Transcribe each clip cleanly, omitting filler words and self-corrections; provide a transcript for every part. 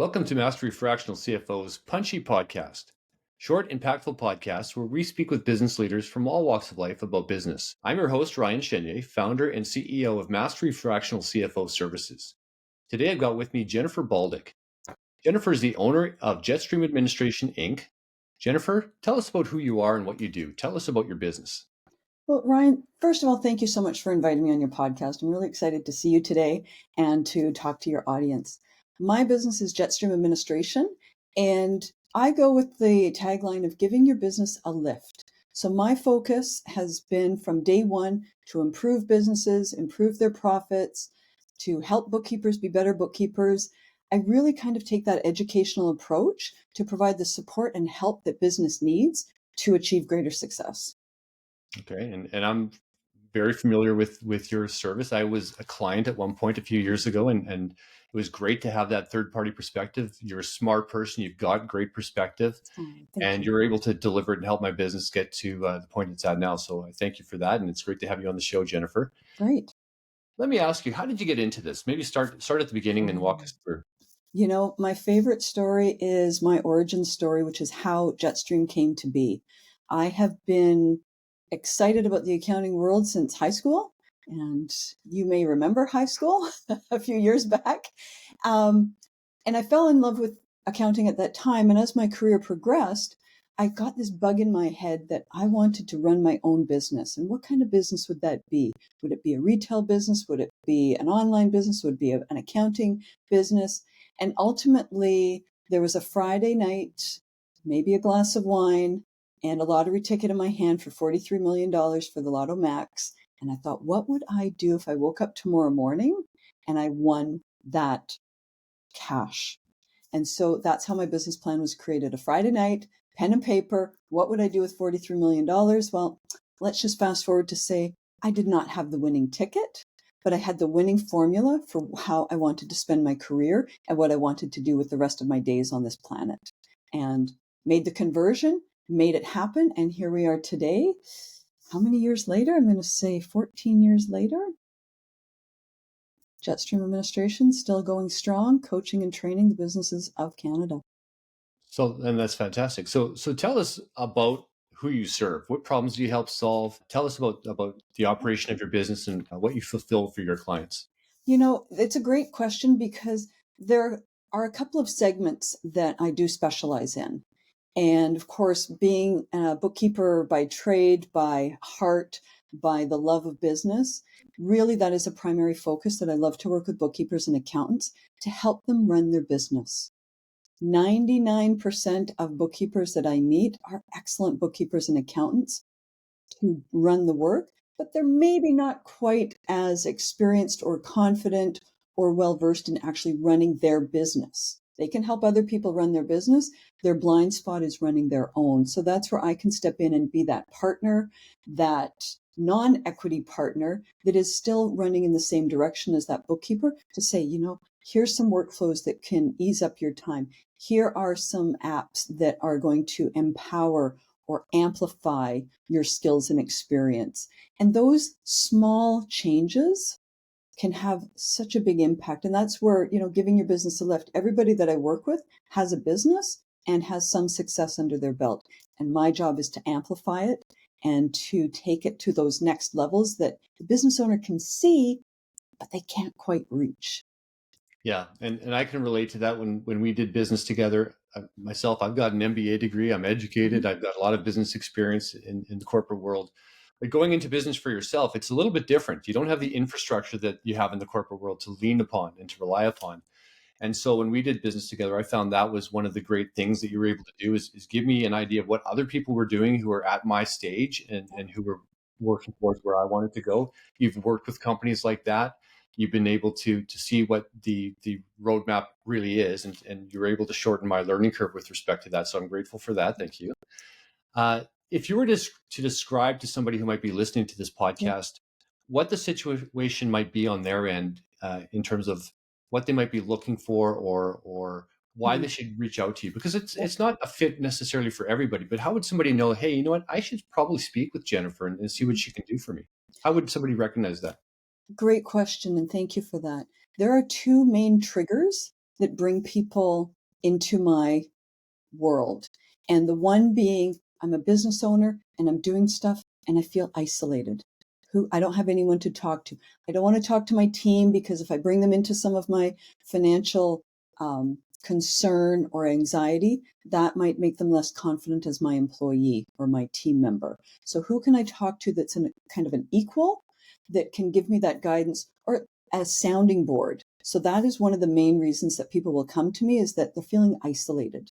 Welcome to Mastery Fractional CFO's Punchy podcast, short, impactful podcasts where we speak with business leaders from all walks of life about business. I'm your host, Ryan Chenier, founder and CEO of Mastery Fractional CFO Services. Today I've got with me Jennifer Bauldic. Jennifer is the owner of Jetstream Administration Inc. Jennifer, tell us about who you are and what you do. Tell us about your business. Well, Ryan, first of all, thank you so much for inviting me on your podcast. I'm really excited to see you today and to talk to your audience. My business is Jetstream Administration, and I go with the tagline of giving your business a lift. So my focus has been from day one to improve businesses, improve their profits, to help bookkeepers be better bookkeepers. I really kind of take that educational approach to provide the support and help that business needs to achieve greater success. Okay, and I'm very familiar with your service. I was a client at one point a few years ago, and it was great to have that third party perspective. You're a smart person. You've got great perspective, Oh, thank and you. you're able to deliver it and help my business get to the point it's at now. So I thank you for that, and it's great to have you on the show, Jennifer. Great. Let me ask you, how did you get into this? Maybe start at the beginning and walk us through. You know, my favorite story is my origin story, which is how Jetstream came to be. I have been excited about the accounting world since high school, and you may remember high school a few years back. Um, and I fell in love with accounting at that time. And as my career progressed, I got this bug in my head that I wanted to run my own business. And what kind of business would that be? Would it be a retail business? Would it be an online business? Would it be an accounting business? And ultimately, there was a Friday night, maybe a glass of wine, and a lottery ticket in my hand for $43 million for the Lotto Max. And I thought, what would I do if I woke up tomorrow morning and I won that cash? And so that's how my business plan was created. A Friday night, pen and paper. What would I do with $43 million? Well, let's just fast forward to say I did not have the winning ticket, but I had the winning formula for how I wanted to spend my career and what I wanted to do with the rest of my days on this planet. And made the conversion, made it happen. And here we are today. How many years later? I'm going to say 14 years later. Jetstream Administration still going strong, coaching and training the businesses of Canada. So, and that's fantastic. So tell us about who you serve. What problems do you help solve? Tell us about the operation of your business and what you fulfill for your clients. You know, it's a great question because there are a couple of segments that I do specialize in. And of course, being a bookkeeper by trade, by heart, by the love of business, really that is a primary focus that I love to work with bookkeepers and accountants to help them run their business. 99% of bookkeepers that I meet are excellent bookkeepers and accountants who run the work, but they're maybe not quite as experienced or confident or well versed in actually running their business. They can help other people run their business. Their blind spot is running their own. So that's where I can step in and be that partner, that non-equity partner that is still running in the same direction as that bookkeeper to say, you know, here's some workflows that can ease up your time. Here are some apps that are going to empower or amplify your skills and experience. And those small changes can have such a big impact. And that's where, you know, giving your business a lift. Everybody that I work with has a business and has some success under their belt. And my job is to amplify it and to take it to those next levels that the business owner can see, but they can't quite reach. Yeah, and I can relate to that when we did business together. Myself, I've got an MBA degree. I'm educated. Mhm. I've got a lot of business experience in the corporate world. But going into business for yourself, it's a little bit different. You don't have the infrastructure that you have in the corporate world to lean upon and to rely upon. And so when we did business together, I found that was one of the great things that you were able to do is give me an idea of what other people were doing who were at my stage and who were working towards where I wanted to go. You've worked with companies like that. You've been able to see what the roadmap really is, and you're able to shorten my learning curve with respect to that. So I'm grateful for that. Thank you. If you were to describe to somebody who might be listening to this Yeah. podcast what the situation might be on their end in terms of what they might be looking for or why they Mhm. should reach out to you, because it's Yeah. it's not a fit necessarily for everybody, but how would somebody know, hey, you know what, I should probably speak with Jennifer and see what she can do for me? How would somebody recognize that? Great question, and thank you for that. There are two main triggers that bring people into my world. And the one being, I'm a business owner and I'm doing stuff and I feel isolated. I don't have anyone to talk to. I don't want to talk to my team because if I bring them into some of my financial concern or anxiety, that might make them less confident as my employee or my team member. So who can I talk to that's kind of an equal that can give me that guidance or a sounding board? So that is one of the main reasons that people will come to me, is that they're feeling isolated.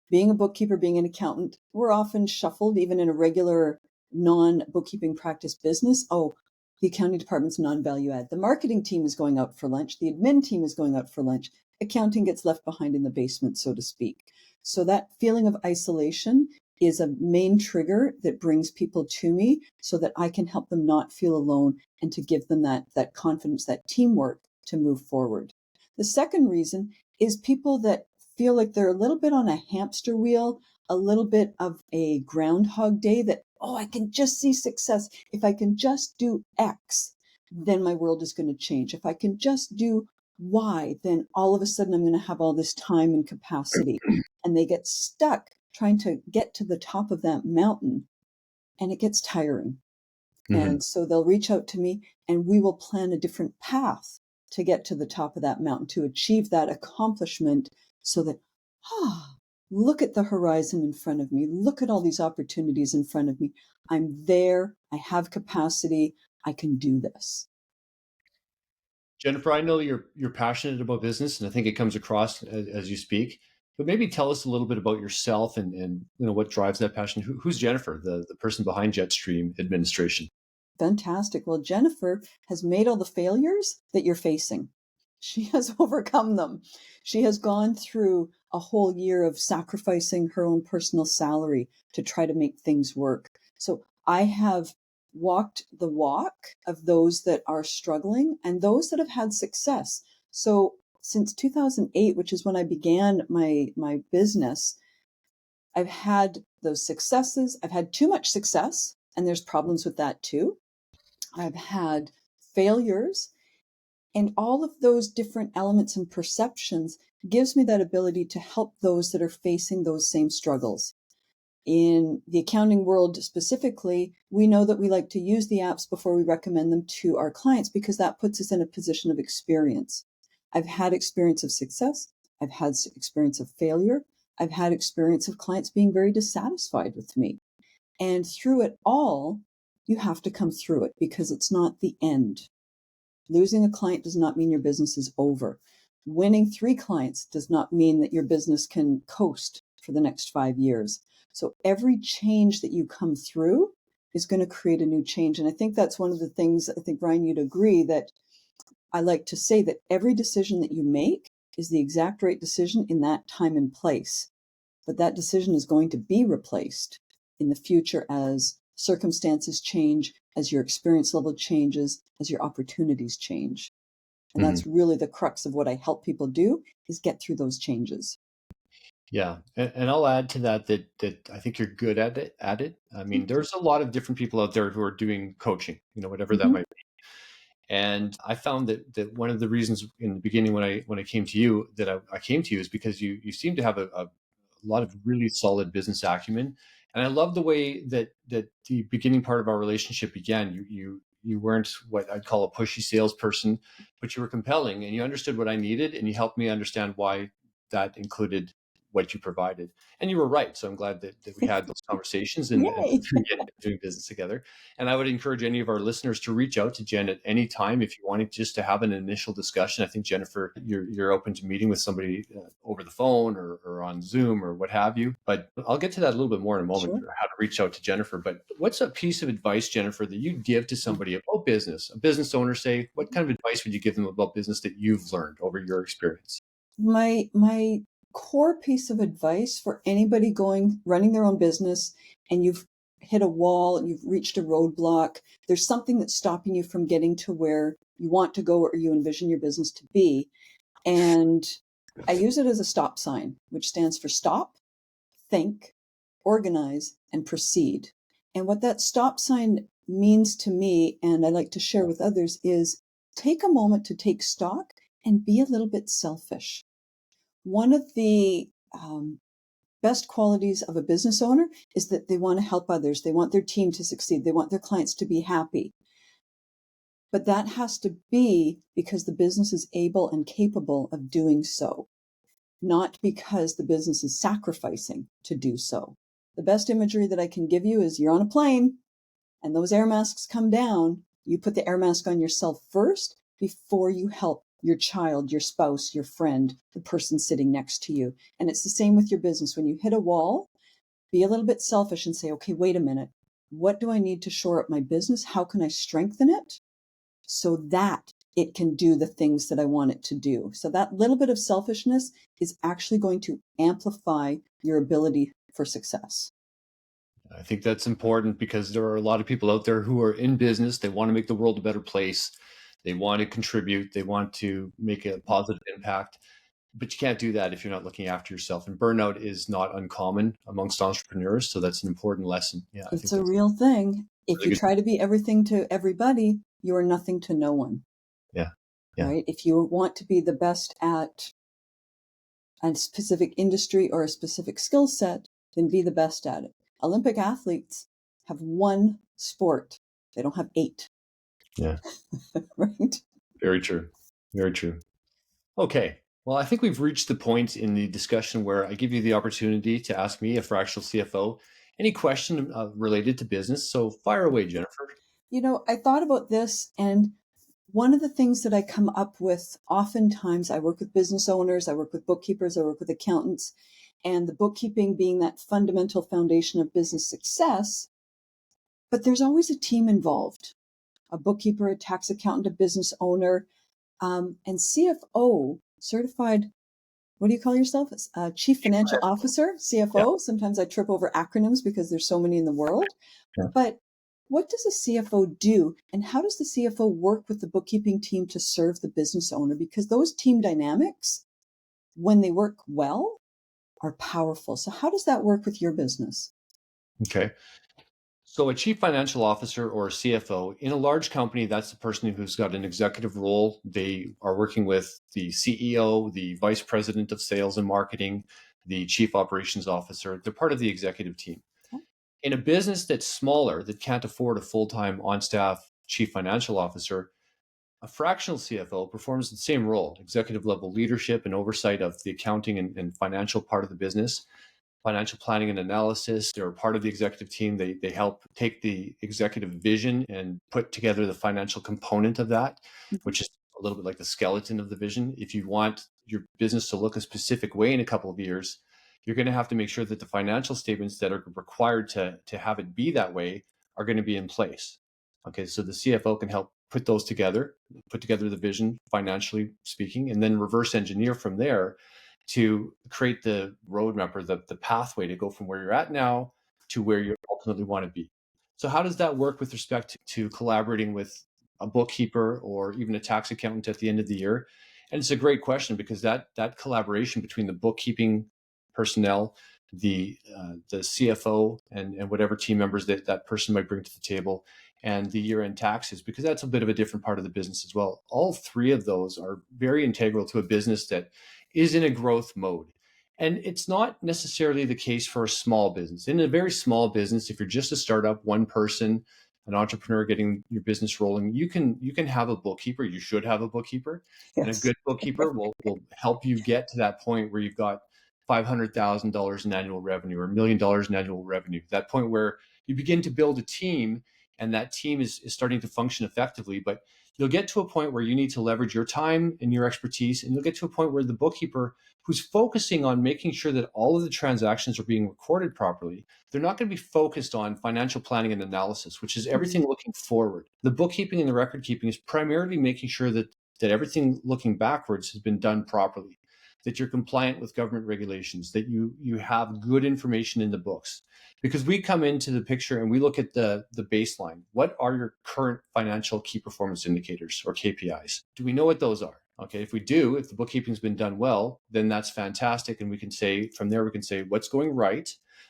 Being a bookkeeper, being an accountant, we're often shuffled even in a regular non-bookkeeping practice business. Oh, the accounting department's non-value add. The marketing team is going out for lunch. The admin team is going out for lunch. Accounting gets left behind in the basement, so to speak. So that feeling of isolation is a main trigger that brings people to me so that I can help them not feel alone and to give them that confidence, that teamwork to move forward. The second reason is people that feel like they're a little bit on a hamster wheel, a little bit of a groundhog day, that, oh, I can just see success. If I can just do X, then my world is going to change. If I can just do Y, then all of a sudden I'm going to have all this time and capacity. And they get stuck trying to get to the top of that mountain, and it gets tiring. And so they'll reach out to me and we will plan a different path to get to the top of that mountain, to achieve that accomplishment, so that, look at the horizon in front of me. Look at all these opportunities in front of me. I'm there. I have capacity. I can do this. Jennifer, I know you're passionate about business, and I think it comes across as you speak. But maybe tell us a little bit about yourself and what drives that passion. Who's Jennifer, the person behind Jetstream Administration? Fantastic. Well, Jennifer has made all the failures that you're facing. She has overcome them. She has gone through a whole year of sacrificing her own personal salary to try to make things work. So I have walked the walk of those that are struggling and those that have had success. So since 2008, which is when I began my business, I've had those successes. I've had too much success, and there's problems with that too. I've had failures, and all of those different elements and perceptions gives me that ability to help those that are facing those same struggles. In the accounting world specifically, we know that we like to use the apps before we recommend them to our clients because that puts us in a position of experience. I've had experience of success. I've had experience of failure. I've had experience of clients being very dissatisfied with me. And through it all, you have to come through it because it's not the end. Losing a client does not mean your business is over. Winning 3 clients does not mean that your business can coast for the next 5 years. So every change that you come through is going to create a new change. And I think that's one of the things, I think, Brian, you'd agree, that I like to say that every decision that you make is the exact right decision in that time and place. But that decision is going to be replaced in the future as circumstances change, as your experience level changes, as your opportunities change. And that's really the crux of what I help people do, is get through those changes. Yeah, and I'll add to that I think you're good at it. I mean, there's a lot of different people out there who are doing coaching, whatever that Mm-hmm. might be. And I found that one of the reasons in the beginning when I came to you that I came to you is because you seem to have a lot of really solid business acumen, and I love the way that the beginning part of our relationship began. You weren't what I'd call a pushy salesperson, but you were compelling, and you understood what I needed, and you helped me understand why that included what you provided. And you were right. So I'm glad that we had those conversations and Yay! we get doing business together. And I would encourage any of our listeners to reach out to Jen at any time if you wanted just to have an initial discussion. I think, Jennifer, you're open to meeting with somebody over the phone or on Zoom or what have you. But I'll get to that a little bit more in a moment, Sure. how to reach out to Jennifer. But what's a piece of advice, Jennifer, that you give to somebody about business, a business owner, say? What kind of advice would you give them about business that you've learned over your experience? My core piece of advice for anybody running their own business, and you've hit a wall and you've reached a roadblock, there's something that's stopping you from getting to where you want to go or you envision your business to be. And I use it as a stop sign, which stands for stop, think, organize, and proceed. And what that stop sign means to me, and I like to share with others, is take a moment to take stock and be a little bit selfish. One of the best qualities of a business owner is that they want to help others. They want their team to succeed. They want their clients to be happy. But that has to be because the business is able and capable of doing so, not because the business is sacrificing to do so. The best imagery that I can give you is you're on a plane and those air masks come down. You put the air mask on yourself first before you help your child, your spouse, your friend, the person sitting next to you. And it's the same with your business. When you hit a wall, be a little bit selfish and say, okay, wait a minute. What do I need to shore up my business? How can I strengthen it so that it can do the things that I want it to do? So that little bit of selfishness is actually going to amplify your ability for success. I think that's important because there are a lot of people out there who are in business. They want to make the world a better place. They want to contribute. They want to make a positive impact. But you can't do that if you're not looking after yourself. And burnout is not uncommon amongst entrepreneurs. So that's an important lesson. Yeah, I It's think a that's real thing. If really you good. try to be everything to everybody, you are nothing to no one, Yeah. Yeah. right? If you want to be the best at a specific industry or a specific skill set, then be the best at it. Olympic athletes have one sport. They don't have eight, Yeah. right? Very true. Very true. Okay. Well, I think we've reached the point in the discussion where I give you the opportunity to ask me, a fractional CFO, any question related to business. So fire away, Jennifer. I thought about this, and one of the things that I come up with oftentimes, I work with business owners, I work with bookkeepers, I work with accountants, and the bookkeeping being that fundamental foundation of business success, but there's always a team involved, a bookkeeper, a tax accountant, a business owner, and CFO, certified, what do you call yourself? Chief Financial Officer, Yeah. CFO. Sometimes I trip over acronyms because there's so many in the world. Yeah. But what does a CFO do, and how does the CFO work with the bookkeeping team to serve the business owner? Because those team dynamics, when they work well, are powerful. So how does that work with your business? Okay. So a chief financial officer or a CFO in a large company, that's the person who's got an executive role. They are working with the CEO, the vice president of sales and marketing, the chief operations officer. They're part of the executive team. Okay. In a business that's smaller, that can't afford a full-time on-staff chief financial officer, a fractional CFO performs the same role, executive level leadership and oversight of the accounting and financial part of the business, financial planning and analysis. They're part of the executive team. They help take the executive vision and put together the financial component of that, Mhm. which is a little bit like the skeleton of the vision. If you want your business to look a specific way in a couple of years, you're going to have to make sure that the financial statements that are required to have it be that way are going to be in place. Okay, so the CFO can help put those together, put together the vision financially speaking, and then reverse engineer from there to create the roadmap or the pathway to go from where you're at now to where you ultimately want to be. So how does that work with respect to collaborating with a bookkeeper or even a tax accountant at the end of the year? And it's a great question because that collaboration between the bookkeeping personnel, the CFO, and whatever team members that person might bring to the table, and the year-end taxes, because that's a bit of a different part of the business as well. All three of those are very integral to a business that is in a growth mode. And it's not necessarily the case for a small business. In a very small business, if you're just a startup, one person, an entrepreneur getting your business rolling, you can have a bookkeeper. You should have a bookkeeper, and a Yes. good bookkeeper will help you get to that point where you've got $500,000 in annual revenue or $1 million in annual revenue. That point where you begin to build a team, and that team is starting to function effectively. But you'll get to a point where you need to leverage your time and your expertise, and you'll get to a point where the bookkeeper who's focusing on making sure that all of the transactions are being recorded properly, they're not going to be focused on financial planning and analysis, which is everything Mm. looking forward. The bookkeeping and the record keeping is primarily making sure that everything looking backwards has been done properly, that you're compliant with government regulations, that you have good information in the books. Because we come into the picture and we look at the baseline. What are your current financial key performance indicators or KPIs? Do we know what those are? Okay, if we do, if the bookkeeping's been done well, then that's fantastic. And we can say, from there, we can say what's going right,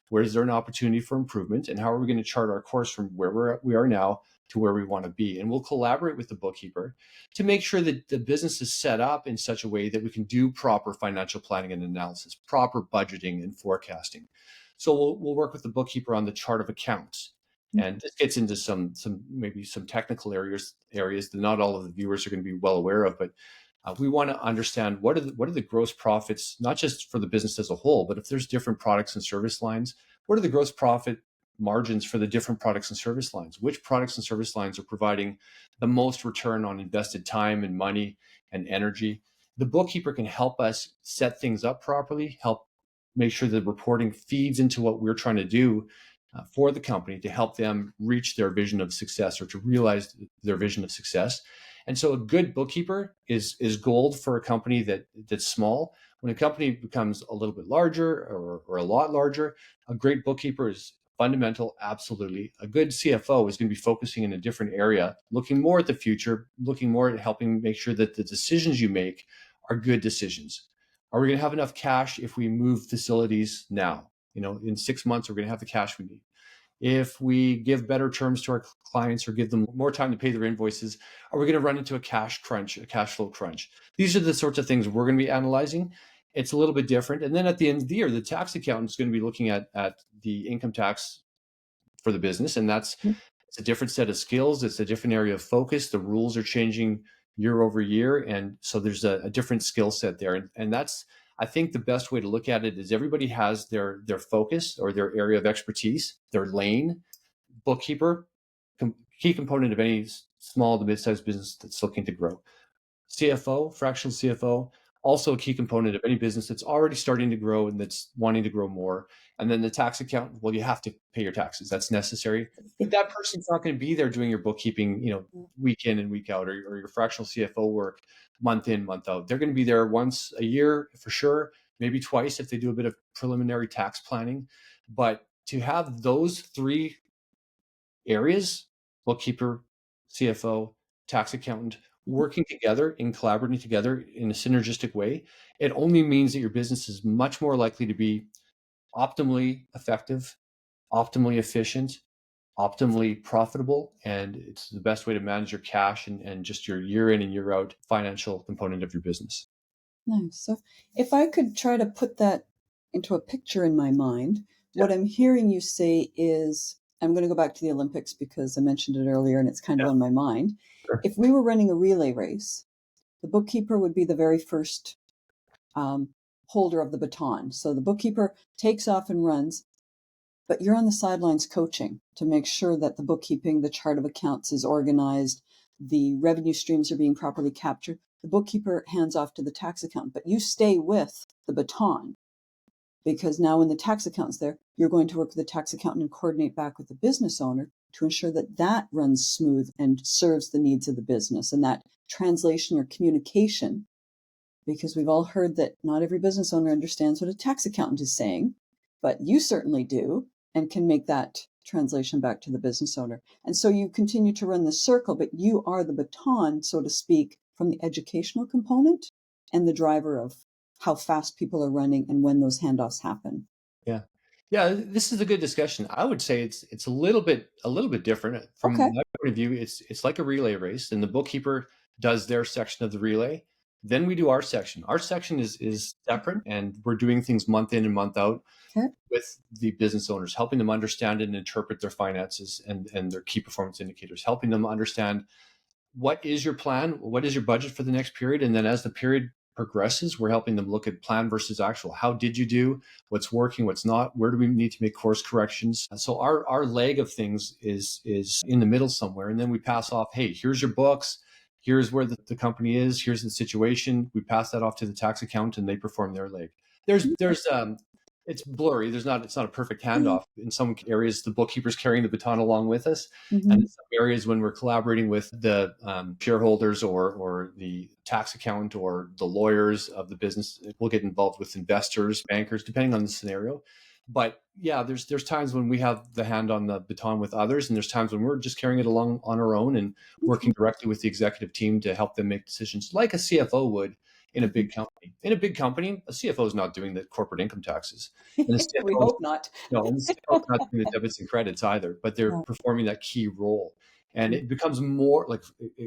where is there an opportunity for improvement, and how are we going to chart our course from where we are now to where we want to be. And we'll collaborate with the bookkeeper to make sure that the business is set up in such a way that we can do proper financial planning and analysis, proper budgeting and forecasting. So we'll work with the bookkeeper on the chart of accounts. And this gets into some maybe some technical areas that not all of the viewers are going to be well aware of, but we want to understand what are the gross profits, not just for the business as a whole, but if there's different products and service lines, what are the gross profit margins for the different products and service lines? Which products and service lines are providing the most return on invested time and money and energy? The bookkeeper can help us set things up properly, help make sure the reporting feeds into what we're trying to do for the company to help them reach their vision of success or to realize their vision of success. And so a good bookkeeper is gold for a company that's small. When a company becomes a little bit larger or a lot larger, a great bookkeeper is fundamental, absolutely. A good CFO is going to be focusing in a different area, looking more at the future, looking more at helping make sure that the decisions you make are good decisions. Are we going to have enough cash if we move facilities now? In 6 months, we're going to have the cash we need. If we give better terms to our clients or give them more time to pay their invoices, are we going to run into a cash flow crunch? These are the sorts of things we're going to be analyzing. It's a little bit different. And then at the end of the year, the tax accountant is going to be looking at the income tax for the business. And it's a different set of skills. It's a different area of focus. The rules are changing year over year. And so there's a different skill set there. And that's, I think the best way to look at it is everybody has their focus or their area of expertise, their lane. Bookkeeper, key component of any small to mid-sized business that's looking to grow. CFO, fractional CFO, also a key component of any business that's already starting to grow and that's wanting to grow more. And then the tax accountant, well, you have to pay your taxes. That's necessary. But that person's not going to be there doing your bookkeeping, week in and week out, or your fractional CFO work month in, month out. They're going to be there once a year for sure, maybe twice if they do a bit of preliminary tax planning. But to have those three areas, bookkeeper, CFO, tax accountant, working together and collaborating together in a synergistic way, it only means that your business is much more likely to be optimally effective, optimally efficient, optimally profitable, and it's the best way to manage your cash and just your year in and year out financial component of your business. Nice. So if I could try to put that into a picture in my mind, what I'm hearing you say is, I'm going to go back to the Olympics because I mentioned it earlier and it's kind of on my mind. Sure. If we were running a relay race, the bookkeeper would be the very first holder of the baton. So the bookkeeper takes off and runs, but you're on the sidelines coaching to make sure that the bookkeeping, the chart of accounts is organized, the revenue streams are being properly captured. The bookkeeper hands off to the tax accountant, but you stay with the baton because now when the tax accountant's there, you're going to work with the tax accountant and coordinate back with the business owner to ensure that that runs smooth and serves the needs of the business, and that translation or communication, because we've all heard that not every business owner understands what a tax accountant is saying, but you certainly do and can make that translation back to the business owner. And so you continue to run the circle, but you are the baton, so to speak, from the educational component and the driver of how fast people are running and when those handoffs happen. Yeah, this is a good discussion. I would say it's a little bit different from Okay. my point of view. It's like a relay race, and the bookkeeper does their section of the relay. Then we do our section. Our section is separate, and we're doing things month in and month out Okay. with the business owners, helping them understand and interpret their finances and their key performance indicators, helping them understand what is your plan, what is your budget for the next period, and then as the period progresses, we're helping them look at plan versus actual. How did you do? What's working? What's not? Where do we need to make course corrections? So our leg of things is in the middle somewhere, and then we pass off. Hey, here's your books. Here's where the company is. Here's the situation. We pass that off to the tax accountant, and they perform their leg. There's it's blurry. It's not a perfect handoff. In some areas, the bookkeeper's carrying the baton along with us. Mm-hmm. And in some areas, when we're collaborating with the shareholders or the tax accountant or the lawyers of the business, we'll get involved with investors, bankers, depending on the scenario. But yeah, there's times when we have the hand on the baton with others, and there's times when we're just carrying it along on our own and working directly with the executive team to help them make decisions like a CFO would in a big company. In a big company, a CFO is not doing the corporate income taxes. And the CFO We hope not. no, and the CFO is not doing the debits and credits either, but they're Yeah. performing that key role. And it becomes more like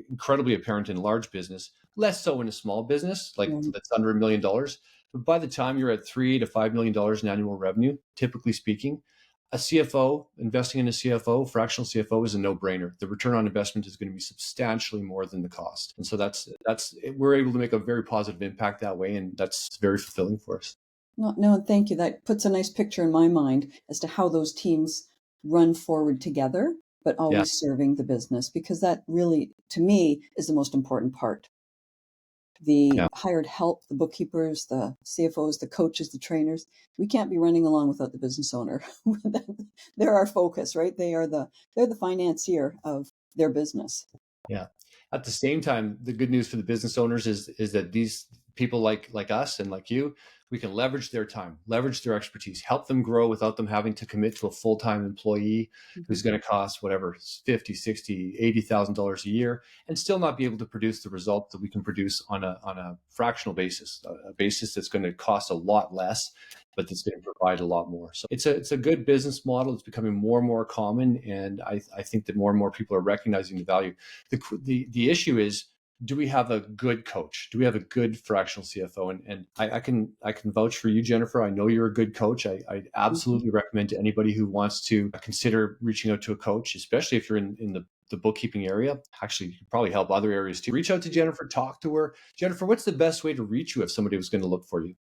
incredibly apparent in large business, less so in a small business, like Right. that's under $1 million. But by the time you're at $3 to $5 million in annual revenue, typically speaking, a CFO, investing in a CFO, fractional CFO is a no-brainer. The return on investment is going to be substantially more than the cost. And so that's we're able to make a very positive impact that way. And that's very fulfilling for us. No, thank you. That puts a nice picture in my mind as to how those teams run forward together, but Yeah. always serving the business, because that really, to me, is the most important part. The Yeah. hired help, the bookkeepers, the CFOs, the coaches, the trainers, we can't be running along without the business owner. They're our focus, right? They're the financier of their business. Yeah. At the same time, the good news for the business owners is that these people like us and like you, we can leverage their time, leverage their expertise, help them grow without them having to commit to a full-time employee Mm-hmm. who's going to cost whatever 50, 60, $80,000 a year, and still not be able to produce the results that we can produce on a fractional basis, a basis that's going to cost a lot less, but that's going to provide a lot more. So it's a good business model. It's becoming more and more common, and I think that more and more people are recognizing the value. The issue is, do we have a good coach? Do we have a good fractional CFO? And I can vouch for you, Jennifer. I know you're a good coach. I Mm-hmm. absolutely recommend to anybody who wants to consider reaching out to a coach, especially if you're in the bookkeeping area. Actually, you could probably help other areas too. Reach out to Jennifer, talk to her. Jennifer, what's the best way to reach you if somebody was going to look for you?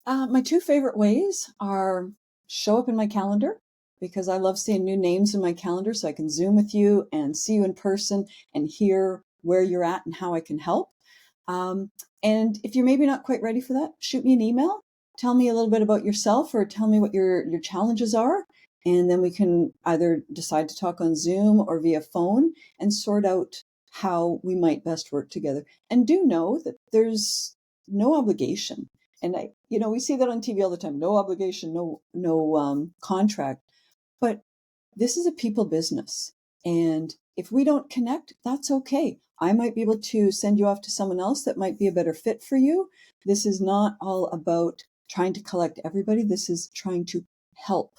My two favorite ways are show up in my calendar, because I love seeing new names in my calendar so I can Zoom with you and see you in person and hear where you're at and how I can help. Um, and if you're maybe not quite ready for that, shoot me an email. Tell me a little bit about yourself, or tell me what your challenges are. And then we can either decide to talk on Zoom or via phone and sort out how we might best work together. And do know that there's no obligation. And we see that on TV all the time. No obligation, no contract. But this is a people business. And if we don't connect, that's okay. I might be able to send you off to someone else that might be a better fit for you. This is not all about trying to collect everybody. This is trying to help.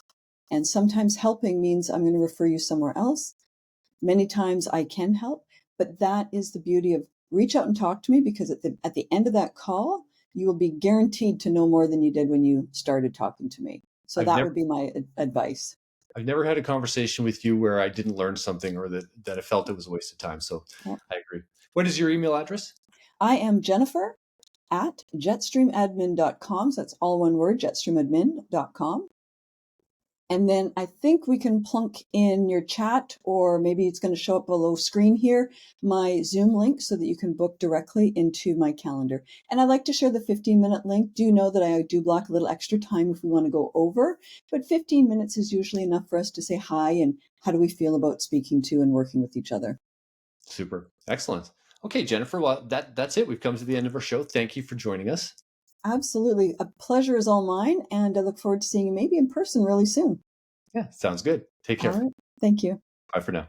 And sometimes helping means I'm going to refer you somewhere else. Many times I can help, but that is the beauty of reach out and talk to me, because at the end of that call, you will be guaranteed to know more than you did when you started talking to me. So I've that never would be my advice. I've never had a conversation with you where I didn't learn something or that I felt it was a waste of time. So Yep. I agree. What is your email address? I am Jennifer at jetstreamadmin.com. So that's all one word, jetstreamadmin.com. And then I think we can plunk in your chat, or maybe it's going to show up below screen here, my Zoom link, so that you can book directly into my calendar. And I like to share the 15-minute link. Do know that I do block a little extra time if we want to go over, but 15 minutes is usually enough for us to say hi and how do we feel about speaking to and working with each other. Super. Excellent. Okay, Jennifer. Well, that's it. We've come to the end of our show. Thank you for joining us. Absolutely. A pleasure is all mine, and I look forward to seeing you maybe in person really soon. Yeah, sounds good. Take All care. right. Thank you. Bye for now.